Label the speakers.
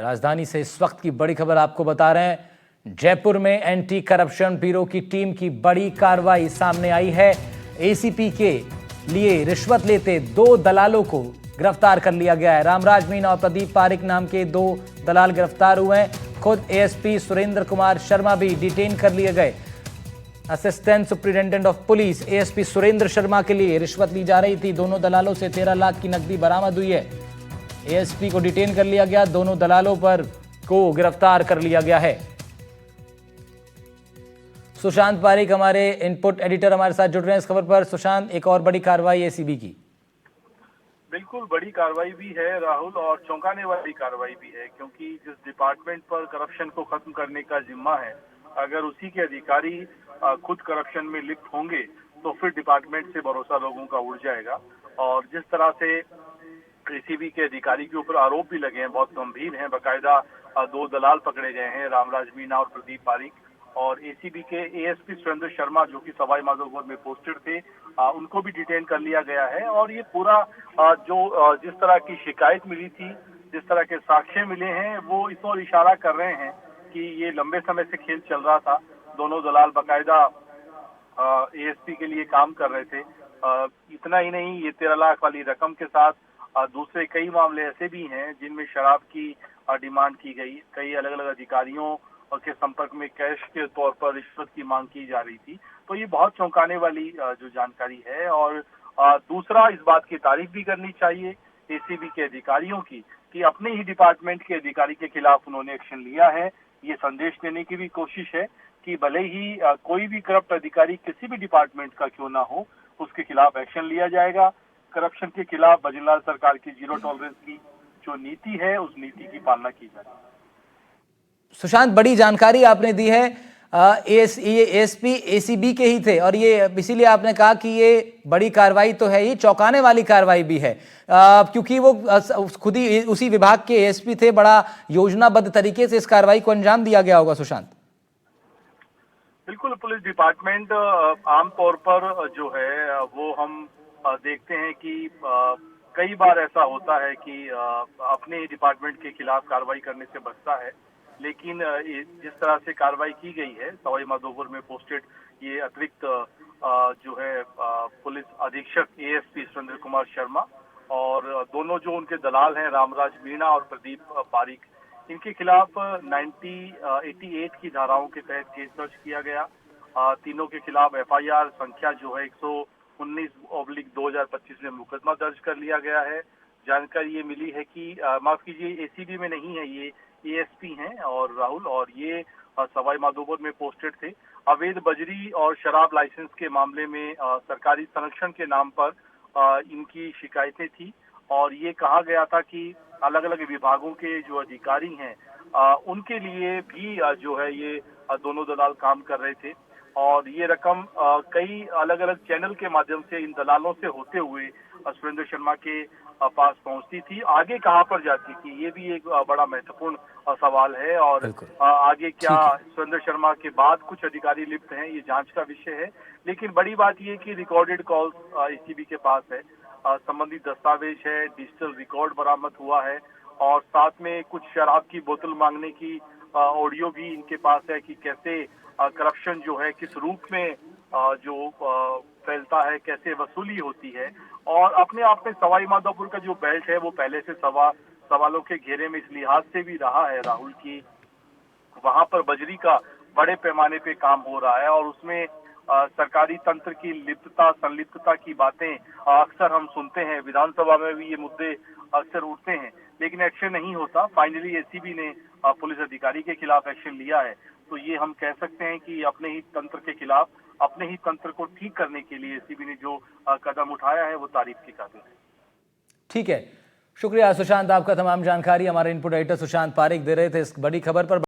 Speaker 1: राजधानी से इस वक्त की बड़ी खबर आपको बता रहे हैं। जयपुर में एंटी करप्शन ब्यूरो की टीम की बड़ी कार्रवाई सामने आई है। एसीपी के लिए रिश्वत लेते 2 दलालों को गिरफ्तार कर लिया गया है। रामराज मीणा और प्रदीप पारिक नाम के 2 दलाल गिरफ्तार हुए हैं। खुद एएसपी सुरेंद्र कुमार शर्मा भी डिटेन कर लिए गए। Assistant superintendent of police ASP Surendra Sharma के लिए रिश्वत ली जा रही थी। दोनों दलालों से 13 लाख की नकदी बरामद हुई है। एएसपी को डिटेन कर लिया गया। दोनों दलालों पर को गिरफ्तार कर लिया गया है। सुशांत पारिक हमारे इनपुट एडिटर हमारे साथ जुड़ रहे हैं इस खबर पर। सुशांत, एक और बड़ी कार्रवाई एसीबी की।
Speaker 2: बिल्कुल बड़ी कार्रवाई भी है राहुल, और चौंकाने वाली कार्रवाई भी है, क्योंकि जिस डिपार्टमेंट पर करप्शन को खत्म करने का जिम्मा है, अगर उसी के अधिकारी खुद करप्शन में लिप्त होंगे तो फिर डिपार्टमेंट से भरोसा लोगों का उड़ जाएगा। और जिस तरह से एसीबी के अधिकारी के ऊपर आरोप भी लगे हैं, बहुत गंभीर हैं। बाकायदा 2 दलाल पकड़े गए हैं, रामराज मीणा और प्रदीप पारिक। और एसीबी के एएसपी सुरेंद्र शर्मा, जो कि सवाई माधोपुर में पोस्टेड थे, उनको भी डिटेन कर लिया गया है। और ये पूरा जिस तरह की शिकायत मिली थी, जिस तरह के साक्ष्य मिले हैं, वो इस ओर इशारा कर रहे हैं कि ये लंबे समय से खेल चल रहा था। दोनों दलाल बाकायदा एएसपी के लिए काम कर रहे थे। इतना ही नहीं, ये 13 लाख वाली रकम के साथ दूसरे कई मामले ऐसे भी हैं जिनमें शराब की डिमांड की गई। कई अलग अलग अधिकारियों के संपर्क में कैश के तौर पर रिश्वत की मांग की जा रही थी। तो ये बहुत चौंकाने वाली जो जानकारी है। और दूसरा, इस बात की तारीफ भी करनी चाहिए एसीबी के अधिकारियों की कि अपने ही डिपार्टमेंट के अधिकारी के खिलाफ उन्होंने एक्शन लिया है। ये संदेश देने की भी कोशिश है कि भले ही कोई भी करप्ट अधिकारी किसी भी डिपार्टमेंट का क्यों ना हो, उसके खिलाफ एक्शन लिया जाएगा। करप्शन के खिलाफ भजनलाल सरकार की 0 टॉलरेंस की जो नीति है, उस नीति की पालना की जाएगी।
Speaker 1: सुशांत, बड़ी जानकारी आपने दी है। ये एएसपी एसीबी के ही थे और ये इसीलिए आपने कहा कि ये बड़ी कार्रवाई तो है ही, चौंकाने वाली कार्रवाई भी है, क्योंकि वो खुद ही उसी विभाग के एएसपी थे। बड़ा योजनाबद्ध तरीके से इस कार्रवाई को अंजाम दिया गया होगा। सुशांत,
Speaker 2: बिल्कुल, पुलिस डिपार्टमेंट आमतौर पर जो है वो हम देखते हैं कि कई बार ऐसा होता है कि अपने डिपार्टमेंट के खिलाफ कार्रवाई करने से बचता है। लेकिन जिस तरह से कार्रवाई की गई है, सवाई माधोपुर में पोस्टेड ये अतिरिक्त जो है पुलिस अधीक्षक एएसपी सुरेंद्र कुमार शर्मा और दोनों जो उनके दलाल हैं, रामराज मीणा और प्रदीप पारिक, इनके खिलाफ 88 की धाराओं के तहत केस दर्ज किया गया। तीनों के खिलाफ एफआईआर संख्या जो है 119/2025 में मुकदमा दर्ज कर लिया गया है। जानकारी ये मिली है कि माफ कीजिए, एसीबी में नहीं है, ये एएसपी हैं और राहुल, और ये सवाई माधोपुर में पोस्टेड थे। अवैध बजरी और शराब लाइसेंस के मामले में सरकारी संरक्षण के नाम पर इनकी शिकायतें थी। और ये कहा गया था कि अलग अलग विभागों के जो अधिकारी हैं उनके लिए भी जो है ये दोनों दलाल काम कर रहे थे। और ये रकम कई अलग अलग चैनल के माध्यम से इन दलालों से होते हुए सुरेंद्र शर्मा के पास पहुंचती थी। आगे कहां पर जाती थी, ये भी एक बड़ा महत्वपूर्ण सवाल है। और आगे क्या सुरेंद्र शर्मा के बाद कुछ अधिकारी लिप्त हैं, ये जांच का विषय है। लेकिन बड़ी बात ये कि रिकॉर्डेड कॉल्स एसीबी के पास है, संबंधित दस्तावेज है, डिजिटल रिकॉर्ड बरामद हुआ है, और साथ में कुछ शराब की बोतल मांगने की ऑडियो भी इनके पास है कि कैसे करप्शन जो है किस रूप में जो फैलता है, कैसे वसूली होती है। और अपने आप में सवाई माधोपुर का जो बेल्ट है वो पहले से सवालों के घेरे में इस लिहाज से भी रहा है राहुल की वहां पर बजरी का बड़े पैमाने पे काम हो रहा है। और उसमें सरकारी तंत्र की संलिप्तता की बातें अक्सर हम सुनते हैं। विधानसभा में भी ये मुद्दे अक्सर उठते हैं, लेकिन एक्शन नहीं होता। फाइनली एसीबी ने पुलिस अधिकारी के खिलाफ एक्शन लिया है। तो ये हम कह सकते हैं कि अपने ही तंत्र के खिलाफ, अपने ही तंत्र को ठीक करने के लिए एसीबी ने जो कदम उठाया है वो तारीफ की काबिल है।
Speaker 1: ठीक है, शुक्रिया सुशांत, आपका तमाम जानकारी हमारे इनपुट एडिटर सुशांत पारिक दे रहे थे इस बड़ी खबर पर।